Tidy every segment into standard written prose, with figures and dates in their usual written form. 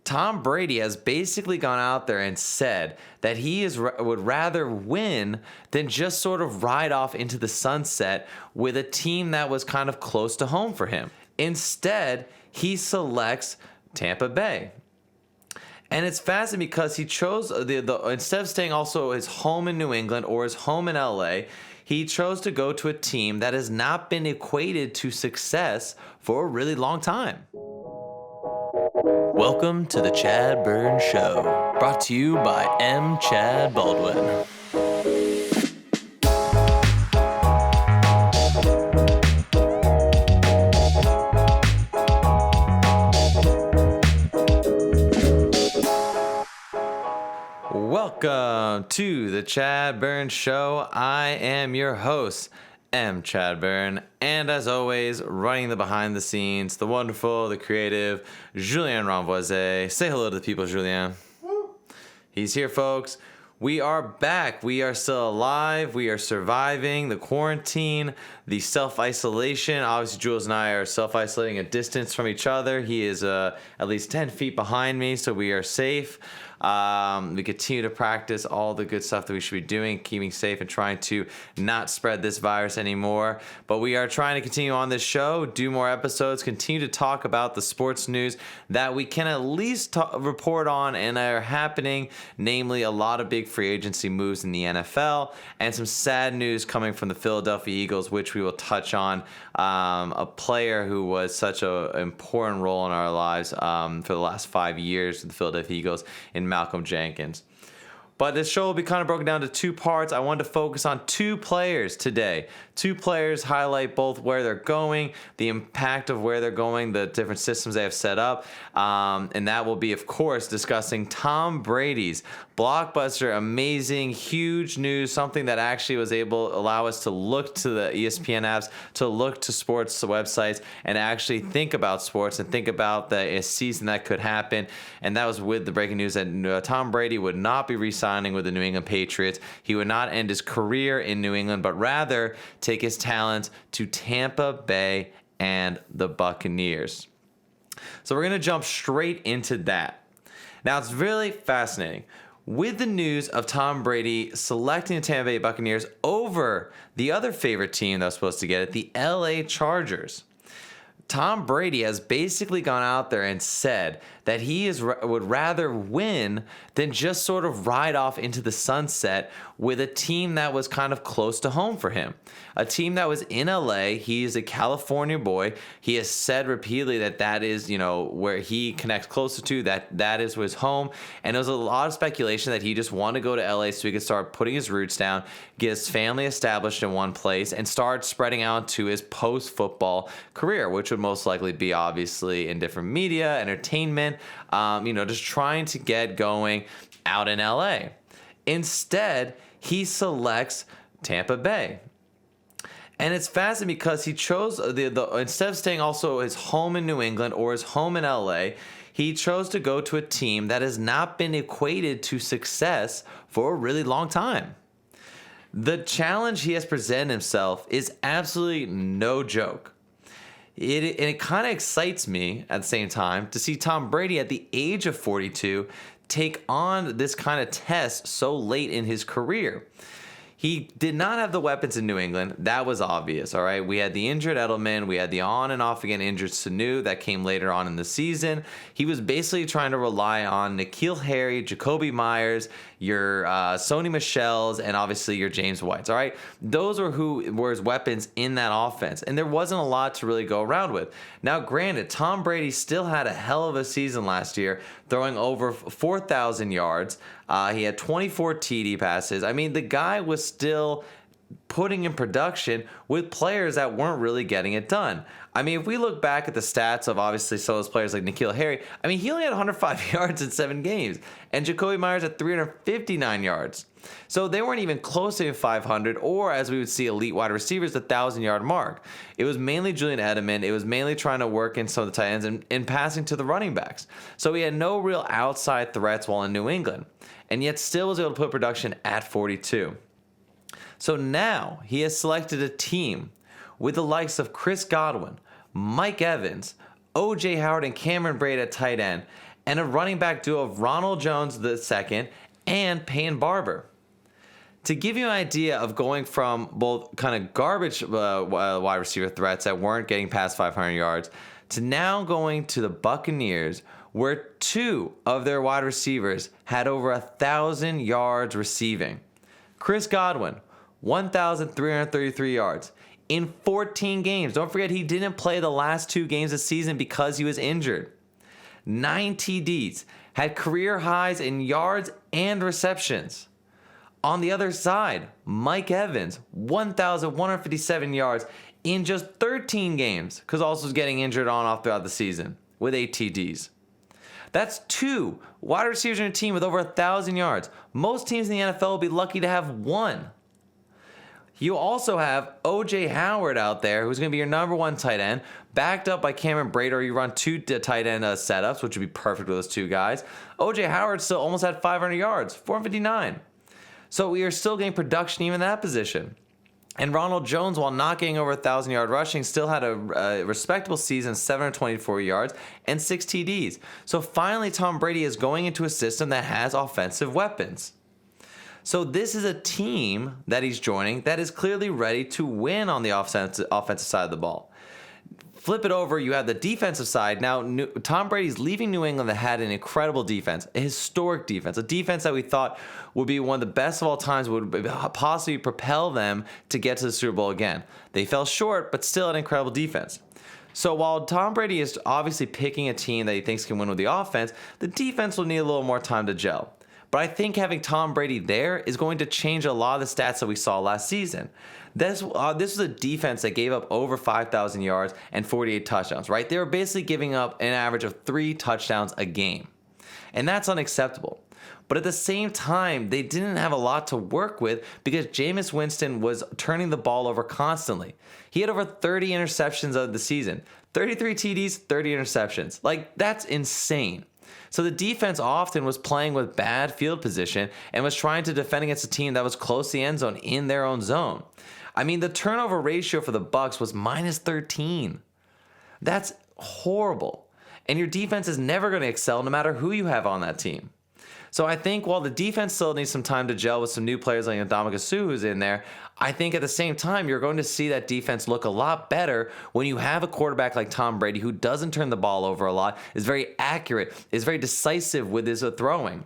Tom Brady has basically gone out there and said that would rather win than just sort of ride off into the sunset with a team that was kind of close to home for him. Instead, he selects Tampa Bay. And it's fascinating because he chose instead of staying also his home in New England or his home in LA, he chose to go to a team that has not been equated to success for a really long time. Welcome to the ChadBurn Show, brought to you by M. Chad Baldwin. Welcome to the ChadBurn Show. I am your host, M. ChadBurn, and as always, running the behind the scenes, the wonderful, the creative, Julien Renvoise. Say hello to the people, Julien. He's here, folks. We are back. We are still alive. We are surviving the quarantine, the self-isolation. Obviously, Jules and I are self-isolating a distance from each other. He is at least 10 feet behind me, so we are safe. We continue to practice all the good stuff that we should be doing, keeping safe and trying to not spread this virus anymore. But we are trying to continue on this show, do more episodes, continue to talk about the sports news that we can at least report on and are happening, namely a lot of big free agency moves in the NFL and some sad news coming from the Philadelphia Eagles, which we will touch on. A player who was such an important role in our lives for the last 5 years with the Philadelphia Eagles in Malcolm Jenkins. But this show will be kind of broken down to two parts. I wanted to focus on two players today. Two players, highlight both where they're going, the impact of where they're going, the different systems they have set up. And that will be, of course, discussing Tom Brady's blockbuster, amazing, huge news, something that actually was able to allow us to look to the ESPN apps, to look to sports websites, and actually think about sports and think about the season that could happen. And that was with the breaking news that Tom Brady would not be re-signing with the New England Patriots. He would not end his career in New England, but rather take his talents to Tampa Bay and the Buccaneers. So we're going to jump straight into that. Now, it's really fascinating. With the news of Tom Brady selecting the Tampa Bay Buccaneers over the other favorite team that was supposed to get it, the LA Chargers, Tom Brady has basically gone out there and said that he would rather win than just sort of ride off into the sunset with a team that was kind of close to home for him. A team that was in LA. He is a California boy. He has said repeatedly that is, where he connects closer to, that is his home. And there was a lot of speculation that he just wanted to go to LA so he could start putting his roots down, get his family established in one place, and start spreading out to his post-football career, which would most likely be obviously in different media, entertainment, just trying to get going out in LA. Instead, he selects Tampa Bay. And it's fascinating because he chose instead of staying also his home in New England or his home in LA, he chose to go to a team that has not been equated to success for a really long time. The challenge he has presented himself is absolutely no joke. It kind of excites me at the same time to see Tom Brady at the age of 42 take on this kind of test so late in his career. He did not have the weapons in New England. That was obvious, all right? We had the injured Edelman. We had the on and off again injured Sanu that came later on in the season. He was basically trying to rely on N'Keal Harry, Jacoby Myers, your Sony Michel's, and obviously your James Whites, all right? Those were who were his weapons in that offense, and there wasn't a lot to really go around with. Now, granted, Tom Brady still had a hell of a season last year, throwing over 4,000 yards. He had 24 TD passes. I mean, the guy was still putting in production with players that weren't really getting it done. I mean, if we look back at the stats of obviously some of those players like N'Keal Harry, I mean, he only had 105 yards in 7 games, and Jacoby Myers had 359 yards. So they weren't even close to 500, or as we would see elite wide receivers, the 1,000-yard mark. It was mainly Julian Edelman. It was mainly trying to work in some of the tight ends and passing to the running backs. So he had no real outside threats while in New England, and yet still was able to put production at 42. So now he has selected a team with the likes of Chris Godwin, Mike Evans, O.J. Howard, and Cameron Brate at tight end, and a running back duo of Ronald Jones II and Peyton Barber. To give you an idea of going from both kind of garbage wide receiver threats that weren't getting past 500 yards to now going to the Buccaneers, where 2 of their wide receivers had over 1,000 yards receiving. Chris Godwin, 1,333 yards in 14 games. Don't forget, he didn't play the last 2 games of the season because he was injured. 9 TDs, had career highs in yards and receptions. On the other side, Mike Evans, 1,157 yards in just 13 games, because also was getting injured on and off throughout the season with 8 TDs. That's 2 wide receivers in a team with over 1,000 yards. Most teams in the NFL will be lucky to have 1. You also have O.J. Howard out there, who's going to be your number 1 tight end, backed up by Cameron Brate, or you run 2 tight end setups, which would be perfect with those 2 guys. O.J. Howard still almost had 500 yards, 459. So we are still getting production even in that position. And Ronald Jones, while not getting over 1,000 yard rushing, still had a respectable season, 724 yards and 6 TDs. So finally, Tom Brady is going into a system that has offensive weapons. So this is a team that he's joining that is clearly ready to win on the offensive side of the ball. Flip it over, you have the defensive side. Now, Tom Brady's leaving New England that had an incredible defense, a historic defense, a defense that we thought would be one of the best of all times, would possibly propel them to get to the Super Bowl again. They fell short, but still an incredible defense. So while Tom Brady is obviously picking a team that he thinks can win with the offense, the defense will need a little more time to gel. But I think having Tom Brady there is going to change a lot of the stats that we saw last season. This was a defense that gave up over 5,000 yards and 48 touchdowns, right? They were basically giving up an average of 3 touchdowns a game. And that's unacceptable. But at the same time, they didn't have a lot to work with because Jameis Winston was turning the ball over constantly. He had over 30 interceptions of the season. 33 TDs, 30 interceptions. Like, that's insane. So the defense often was playing with bad field position and was trying to defend against a team that was close to the end zone in their own zone. I mean, the turnover ratio for the Bucs was minus 13. That's horrible. And your defense is never going to excel no matter who you have on that team. So I think while the defense still needs some time to gel with some new players like Ndamukong Suh who's in there, I think at the same time you're going to see that defense look a lot better when you have a quarterback like Tom Brady who doesn't turn the ball over a lot, is very accurate, is very decisive with his throwing.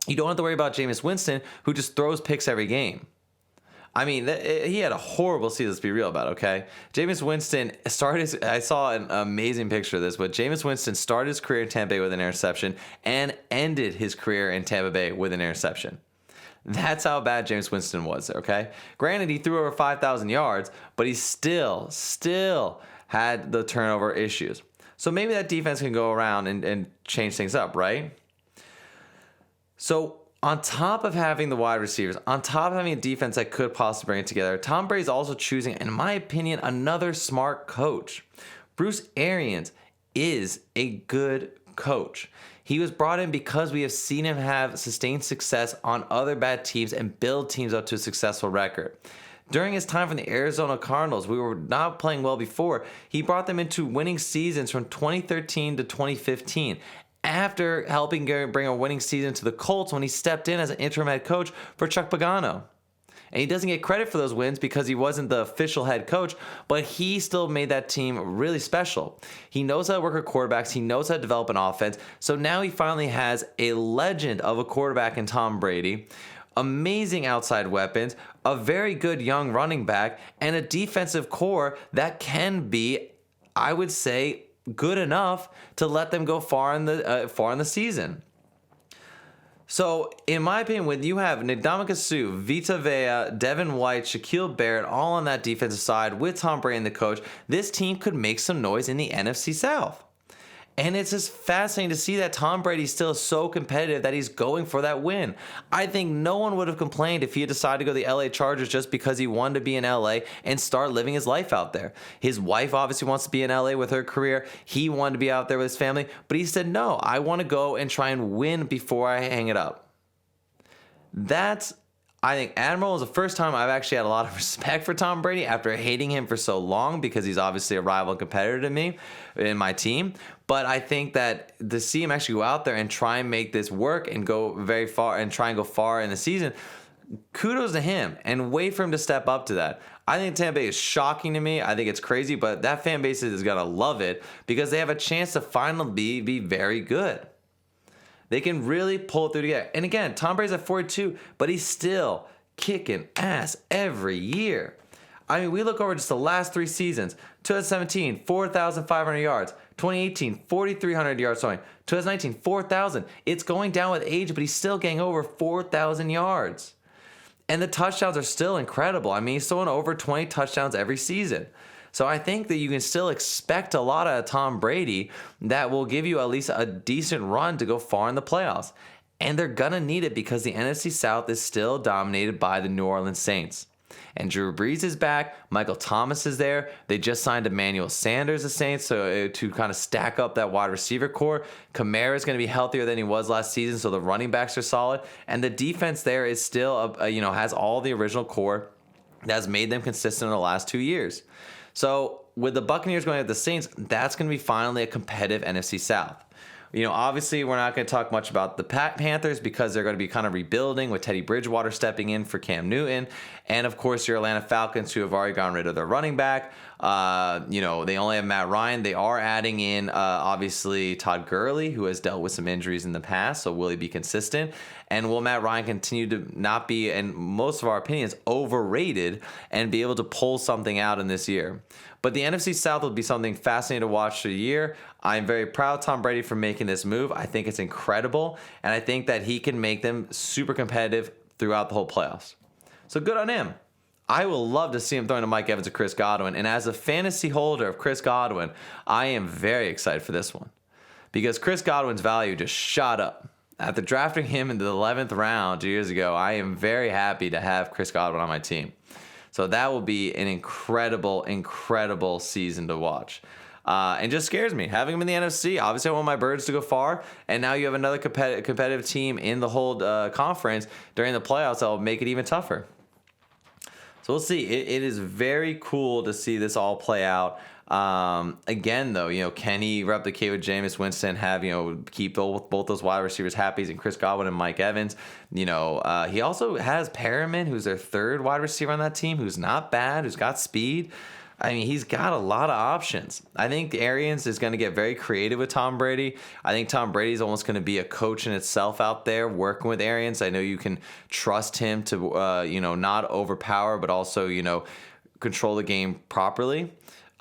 You don't have to worry about Jameis Winston, who just throws picks every game. I mean, he had a horrible season, let's be real about it, okay? Jameis Winston started I saw an amazing picture of this, but Jameis Winston started his career in Tampa Bay with an interception and ended his career in Tampa Bay with an interception. That's how bad Jameis Winston was, okay? Granted, he threw over 5,000 yards, but he still had the turnover issues. So maybe that defense can go around and change things up, right? So on top of having the wide receivers, on top of having a defense that could possibly bring it together, Tom Brady's also choosing, in my opinion, another smart coach. Bruce Arians is a good coach. He was brought in because we have seen him have sustained success on other bad teams and build teams up to a successful record. During his time from the Arizona Cardinals, we were not playing well before. He brought them into winning seasons from 2013 to 2015. After helping bring a winning season to the Colts when he stepped in as an interim head coach for Chuck Pagano. And he doesn't get credit for those wins because he wasn't the official head coach, but he still made that team really special. He knows how to work with quarterbacks. He knows how to develop an offense. So now he finally has a legend of a quarterback in Tom Brady, amazing outside weapons, a very good young running back, and a defensive core that can be, I would say, good enough to let them go far in the season. So, in my opinion, when you have Ndamukong Suh, Vita Vea, Devin White, Shaquille Barrett all on that defensive side with Tom Brady and the coach, this team could make some noise in the NFC South. And it's just fascinating to see that Tom Brady still is so competitive that he's going for that win. I think no one would have complained if he had decided to go to the LA Chargers just because he wanted to be in LA and start living his life out there. His wife obviously wants to be in LA with her career. He wanted to be out there with his family. But he said, no, I want to go and try and win before I hang it up. I think Admiral is the first time I've actually had a lot of respect for Tom Brady after hating him for so long because he's obviously a rival and competitor to me in my team. But I think that to see him actually go out there and try and make this work and go very far and try and go far in the season, kudos to him, and wait for him to step up to that. I think Tampa Bay is shocking to me. I think it's crazy, but that fan base is going to love it because they have a chance to finally be very good. They can really pull it through together. And again, Tom Brady's at 42, but he's still kicking ass every year. I mean, we look over just the last 3 seasons. 2017, 4,500 yards. 2018, 4,300 yards throwing. 2019, 4,000. It's going down with age, but he's still getting over 4,000 yards. And the touchdowns are still incredible. I mean, he's throwing over 20 touchdowns every season. So I think that you can still expect a lot out of Tom Brady that will give you at least a decent run to go far in the playoffs. And they're going to need it because the NFC South is still dominated by the New Orleans Saints. And Drew Brees is back. Michael Thomas is there. They just signed Emmanuel Sanders, the Saints, so to kind of stack up that wide receiver core. Kamara is going to be healthier than he was last season, so the running backs are solid. And the defense there is still, has all the original core that has made them consistent in the last 2 years. So with the Buccaneers going at the Saints, that's going to be finally a competitive NFC South. Obviously, we're not going to talk much about the Panthers because they're going to be kind of rebuilding with Teddy Bridgewater stepping in for Cam Newton. And, of course, your Atlanta Falcons, who have already gotten rid of their running back. They only have Matt Ryan. They are adding in, obviously, Todd Gurley, who has dealt with some injuries in the past. So will he be consistent? And will Matt Ryan continue to not be, in most of our opinions, overrated and be able to pull something out in this year? But the NFC South will be something fascinating to watch through the year. I'm very proud of Tom Brady for making this move. I think it's incredible, and I think that he can make them super competitive throughout the whole playoffs. So good on him. I will love to see him throwing to Mike Evans or Chris Godwin, and as a fantasy holder of Chris Godwin, I am very excited for this one because Chris Godwin's value just shot up. After drafting him in the 11th round 2 years ago, I am very happy to have Chris Godwin on my team. So that will be an incredible, incredible season to watch. And just scares me. Having him in the NFC, obviously I want my Birds to go far, and now you have another competitive team in the whole conference during the playoffs that will make it even tougher. So we'll see. It is very cool to see this all play out. Again, though, can he replicate with Jameis Winston, keep both those wide receivers happy, and Chris Godwin and Mike Evans? He also has Perriman, who's their third wide receiver on that team, who's not bad, who's got speed. I mean, he's got a lot of options. I think Arians is going to get very creative with Tom Brady. I think Tom Brady's almost going to be a coach in itself out there working with Arians. I know you can trust him to, not overpower, but also, control the game properly.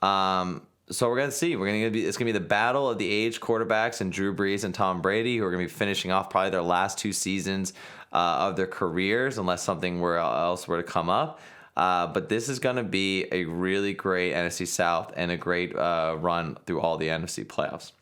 So we're gonna see. It's gonna be the battle of the aged quarterbacks and Drew Brees and Tom Brady, who are gonna be finishing off probably their last 2 seasons of their careers, unless something else were to come up. But this is gonna be a really great NFC South and a great run through all the NFC playoffs.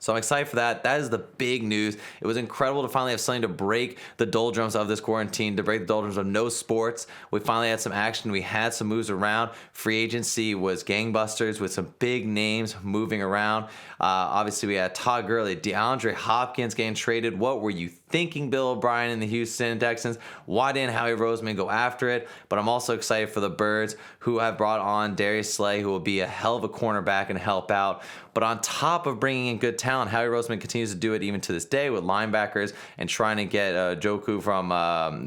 So I'm excited for that. That is the big news. It was incredible to finally have something to break the doldrums of this quarantine, to break the doldrums of no sports. We finally had some action. We had some moves around. Free agency was gangbusters with some big names moving around. Obviously, we had Todd Gurley, DeAndre Hopkins getting traded. What were you thinking, Bill O'Brien and the Houston Texans? Why didn't Howie Roseman go after it? But I'm also excited for the Birds, who have brought on Darius Slay, who will be a hell of a cornerback and help out. But on top of bringing in good talent, Howie Roseman continues to do it even to this day with linebackers and trying to get Joku from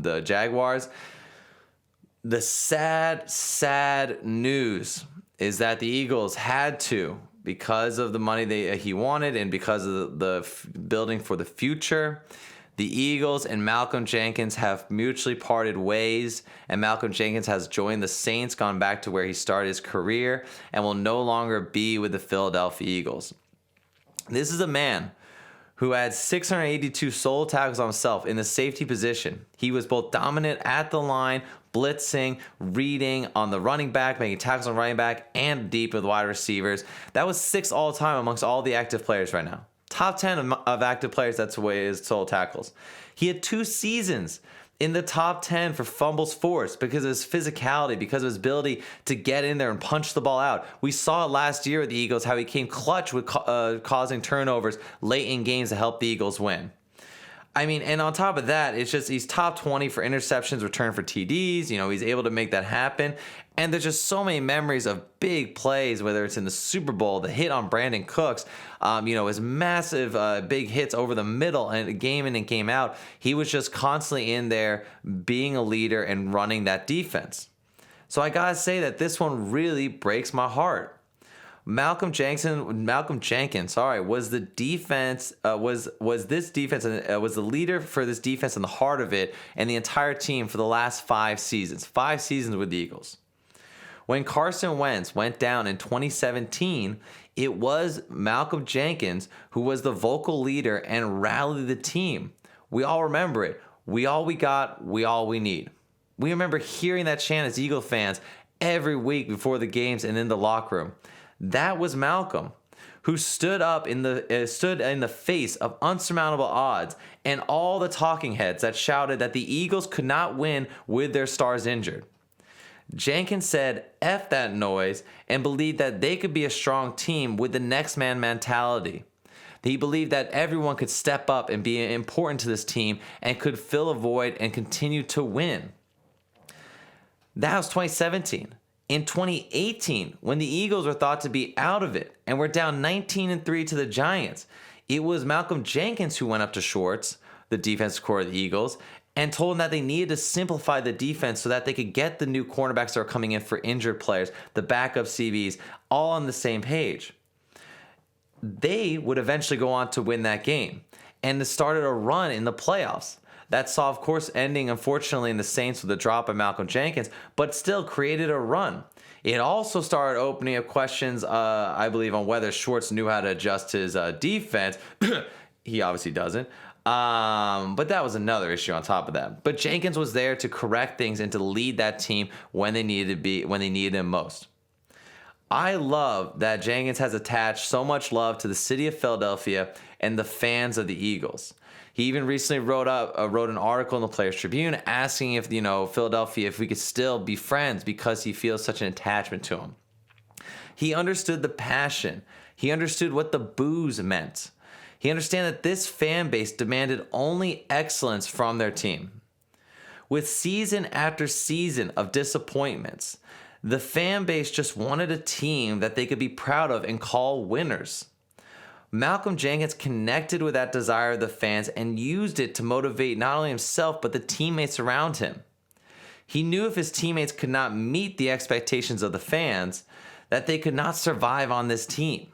the Jaguars. The sad news is that the Eagles had to, because of the money he wanted and because of the building for the future, the Eagles and Malcolm Jenkins have mutually parted ways, and Malcolm Jenkins has joined the Saints, gone back to where he started his career, and will no longer be with the Philadelphia Eagles. This is a man who had 682 solo tackles on himself in the safety position. He was both dominant at the line, blitzing, reading on the running back, making tackles on running back, and deep with wide receivers. That was 6th all time amongst all the active players right now. Top 10 of active players, that's the way his solo tackles. He had 2 seasons in the top 10 for fumbles forced because of his physicality, because of his ability to get in there and punch the ball out. We saw it last year with the Eagles, how he came clutch with causing turnovers late in games to help the Eagles win. I mean, and on top of that, it's just he's top 20 for interceptions, return for TDs. He's able to make that happen. And there's just so many memories of big plays, whether it's in the Super Bowl, the hit on Brandon Cooks, his massive big hits over the middle and game in and game out. He was just constantly in there being a leader and running that defense. So I got to say that this one really breaks my heart. Malcolm Jenkins, was the defense was the leader for this defense and the heart of it and the entire team for the last 5 seasons. 5 seasons with the Eagles. When Carson Wentz went down in 2017, it was Malcolm Jenkins who was the vocal leader and rallied the team. We all remember it. We all we got, we all we need. We remember hearing that chant as Eagle fans every week before the games and in the locker room. That was Malcolm, who stood in the face of unsurmountable odds and all the talking heads that shouted that the Eagles could not win with their stars injured. Jenkins said F that noise and believed that they could be a strong team with the next man mentality. He believed that everyone could step up and be important to this team and could fill a void and continue to win. That was 2017. In 2018, when the Eagles were thought to be out of it and were down 19-3 to the Giants, it was Malcolm Jenkins who went up to Schwartz, the defensive core of the Eagles, and told him that they needed to simplify the defense so that they could get the new cornerbacks that are coming in for injured players, the backup CBs, all on the same page. They would eventually go on to win that game, and it started a run in the playoffs. That saw, of course, ending, unfortunately, in the Saints with the drop of Malcolm Jenkins, but still created a run. It also started opening up questions, I believe, on whether Schwartz knew how to adjust his defense. He obviously doesn't. But that was another issue on top of that. But Jenkins was there to correct things and to lead that team when they needed him most. I love that Jenkins has attached so much love to the city of Philadelphia and the fans of the Eagles. He even recently wrote an article in the Players Tribune asking if, Philadelphia, if we could still be friends because he feels such an attachment to him. He understood the passion. He understood what the boos meant. He understood that this fan base demanded only excellence from their team. With season after season of disappointments, the fan base just wanted a team that they could be proud of and call winners. Malcolm Jenkins connected with that desire of the fans and used it to motivate not only himself but the teammates around him. He knew if his teammates could not meet the expectations of the fans, that they could not survive on this team.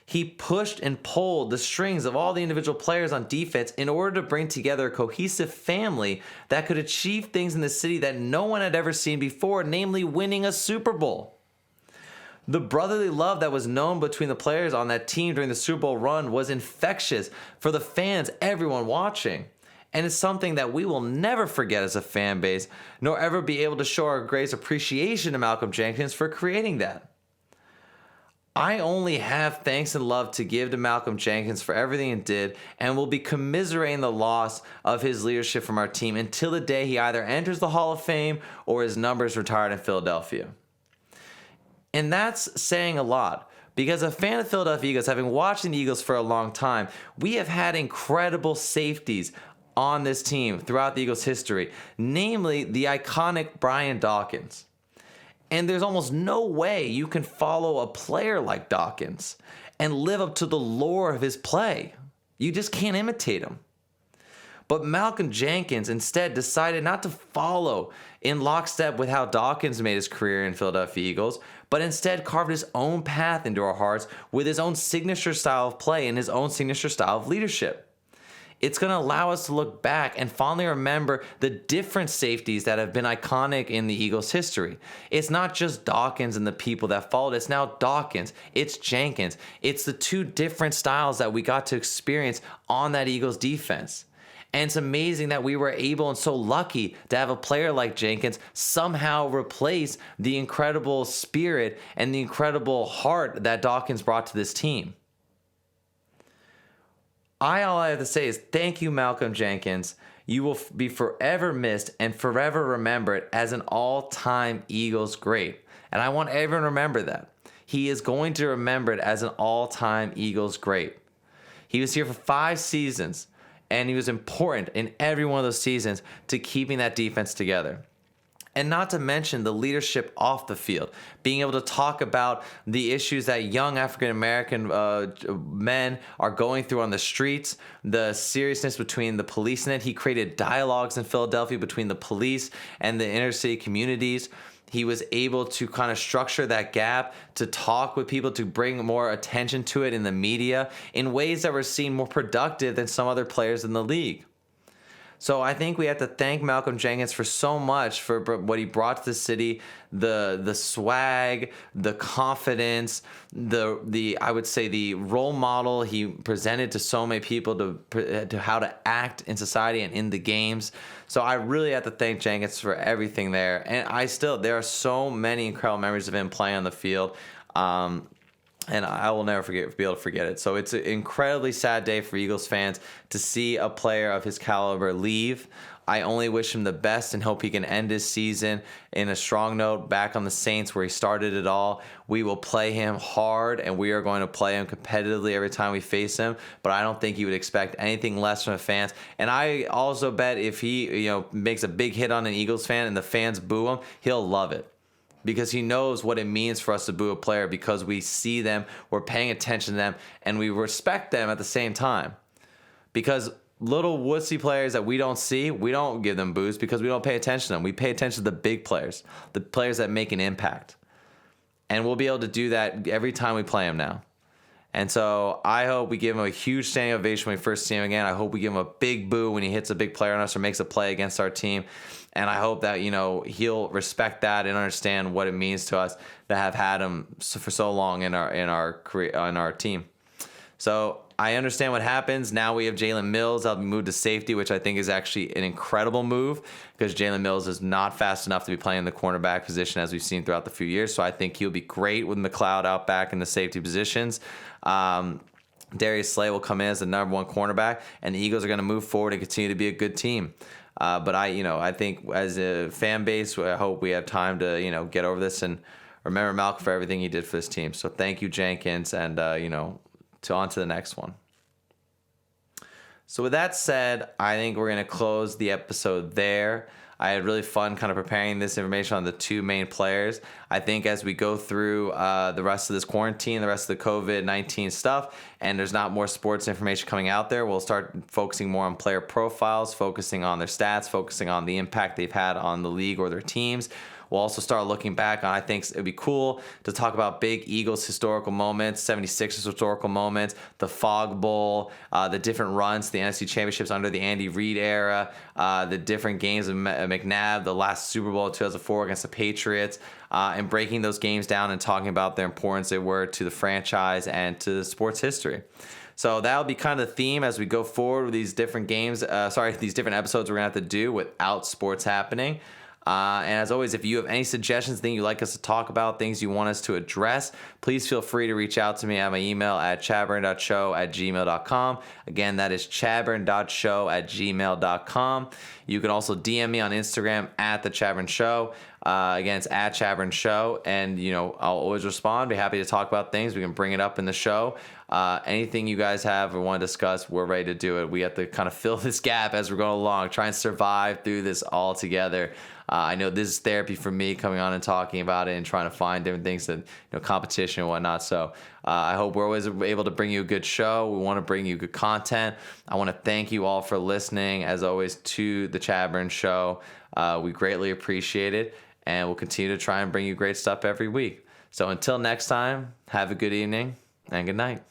He pushed and pulled the strings of all the individual players on defense in order to bring together a cohesive family that could achieve things in the city that no one had ever seen before, namely winning a Super Bowl. The brotherly love that was known between the players on that team during the Super Bowl run was infectious for the fans, everyone watching. And it's something that we will never forget as a fan base, nor ever be able to show our greatest appreciation to Malcolm Jenkins for creating that. I only have thanks and love to give to Malcolm Jenkins for everything he did, and will be commiserating the loss of his leadership from our team until the day he either enters the Hall of Fame or his numbers retired in Philadelphia. And that's saying a lot, because a fan of Philadelphia Eagles, having watched the Eagles for a long time, we have had incredible safeties on this team throughout the Eagles' history, namely the iconic Brian Dawkins. And there's almost no way you can follow a player like Dawkins and live up to the lore of his play. You just can't imitate him. But Malcolm Jenkins instead decided not to follow in lockstep with how Dawkins made his career in Philadelphia Eagles, but instead carved his own path into our hearts with his own signature style of play and his own signature style of leadership. It's going to allow us to look back and fondly remember the different safeties that have been iconic in the Eagles' history. It's not just Dawkins and the people that followed. It's now Dawkins. It's Jenkins. It's the two different styles that we got to experience on that Eagles defense. And it's amazing that we were able and so lucky to have a player like Jenkins somehow replace the incredible spirit and the incredible heart that Dawkins brought to this team. All I have to say is thank you, Malcolm Jenkins. You will be forever missed and forever remembered as an all-time Eagles great. And I want everyone to remember that. He is going to be remembered as an all-time Eagles great. He was here for 5 seasons, and he was important in every one of those seasons to keeping that defense together. And not to mention the leadership off the field, being able to talk about the issues that young African-American men are going through on the streets, the seriousness between the police and it. He created dialogues in Philadelphia between the police and the inner city communities. He was able to kind of structure that gap, to talk with people, to bring more attention to it in the media in ways that were seen more productive than some other players in the league. So I think we have to thank Malcolm Jenkins for so much for what he brought to the city, the swag, the confidence, the I would say the role model he presented to so many people to how to act in society and in the games. So I really have to thank Jenkins for everything there. And there are so many incredible memories of him playing on the field. And I will never be able to forget it. So it's an incredibly sad day for Eagles fans to see a player of his caliber leave. I only wish him the best and hope he can end his season in a strong note back on the Saints where he started it all. We will play him hard, and we are going to play him competitively every time we face him. But I don't think he would expect anything less from the fans. And I also bet if he makes a big hit on an Eagles fan and the fans boo him, he'll love it. Because he knows what it means for us to boo a player, because we see them, we're paying attention to them, and we respect them at the same time. Because little wussy players that we don't see, we don't give them boos because we don't pay attention to them. We pay attention to the big players, the players that make an impact. And we'll be able to do that every time we play them now. And so I hope we give him a huge standing ovation when we first see him again. I hope we give him a big boo when he hits a big player on us or makes a play against our team. And I hope that, he'll respect that and understand what it means to us to have had him for so long in our career, on our team. So I understand what happens. Now we have Jalen Mills. I'll be moved to safety, which I think is actually an incredible move because Jalen Mills is not fast enough to be playing the cornerback position as we've seen throughout the few years. So I think he'll be great with McLeod out back in the safety positions. Darius Slay will come in as the number one cornerback, and the Eagles are going to move forward and continue to be a good team. But I think as a fan base, I hope we have time to, get over this and remember Malcolm for everything he did for this team. So thank you, Jenkins, and, on to the next one. So with that said, I think we're going to close the episode there. I had really fun kind of preparing this information on the two main players. I think as we go through the rest of this quarantine, the rest of the COVID-19 stuff, and there's not more sports information coming out there, we'll start focusing more on player profiles, focusing on their stats, focusing on the impact they've had on the league or their teams. We'll also start looking back on, I think it'd be cool to talk about big Eagles historical moments, 76ers historical moments, the Fog Bowl, the different runs, the NFC Championships under the Andy Reid era, the different games of McNabb, the last Super Bowl of 2004 against the Patriots, and breaking those games down and talking about their importance they were to the franchise and to sports history. So that'll be kind of the theme as we go forward with these different games, these different episodes we're going to have to do without sports happening. And as always, if you have any suggestions, things you'd like us to talk about, things you want us to address, please feel free to reach out to me at my email at chadburn.show@gmail.com. Again, that is chadburn.show@gmail.com. You can also DM me on Instagram at the ChadBurn Show. Again, it's at ChadBurn Show. And, I'll always respond. Be happy to talk about things. We can bring it up in the show. Anything you guys have or want to discuss, we're ready to do it. We have to kind of fill this gap as we're going along, try and survive through this all together. I know this is therapy for me, coming on and talking about it and trying to find different things that, competition and whatnot. So I hope we're always able to bring you a good show. We want to bring you good content. I want to thank you all for listening, as always, to the ChadBurn Show. We greatly appreciate it, and we'll continue to try and bring you great stuff every week. So until next time, have a good evening and good night.